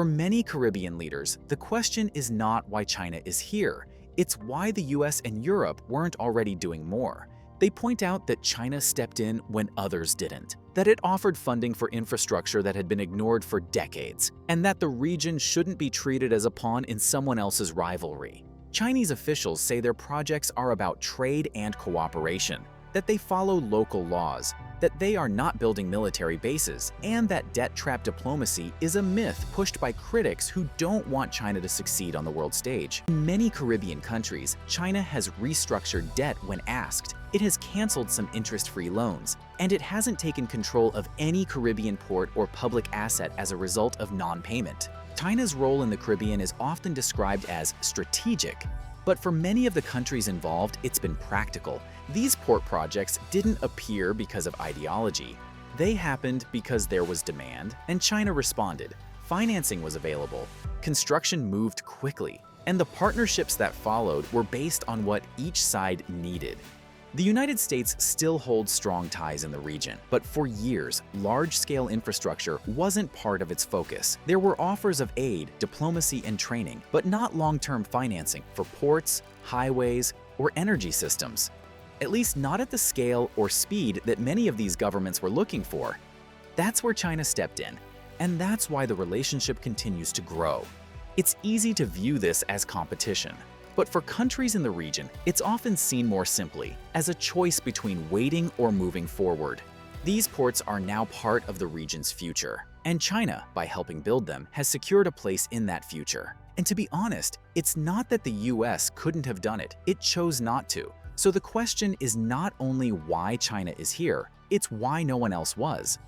For many Caribbean leaders, the question is not why China is here, it's why the US and Europe weren't already doing more. They point out that China stepped in when others didn't, that it offered funding for infrastructure that had been ignored for decades, and that the region shouldn't be treated as a pawn in someone else's rivalry. Chinese officials say their projects are about trade and cooperation, that they follow local laws, that they are not building military bases, and that debt trap diplomacy is a myth pushed by critics who don't want China to succeed on the world stage. In many Caribbean countries, China has restructured debt when asked. It has canceled some interest-free loans, and it hasn't taken control of any Caribbean port or public asset as a result of non-payment. China's role in the Caribbean is often described as strategic, but for many of the countries involved, it's been practical. These port projects didn't appear because of ideology. They happened because there was demand, and China responded. Financing was available, construction moved quickly, and the partnerships that followed were based on what each side needed. The United States still holds strong ties in the region, but for years, large-scale infrastructure wasn't part of its focus. There were offers of aid, diplomacy, and training, but not long-term financing for ports, highways, or energy systems. At least not at the scale or speed that many of these governments were looking for. That's where China stepped in, and that's why the relationship continues to grow. It's easy to view this as competition. But for countries in the region, it's often seen more simply, as a choice between waiting or moving forward. These ports are now part of the region's future, and China, by helping build them, has secured a place in that future. And to be honest, it's not that the US couldn't have done it, it chose not to. So the question is not only why China is here, it's why no one else was.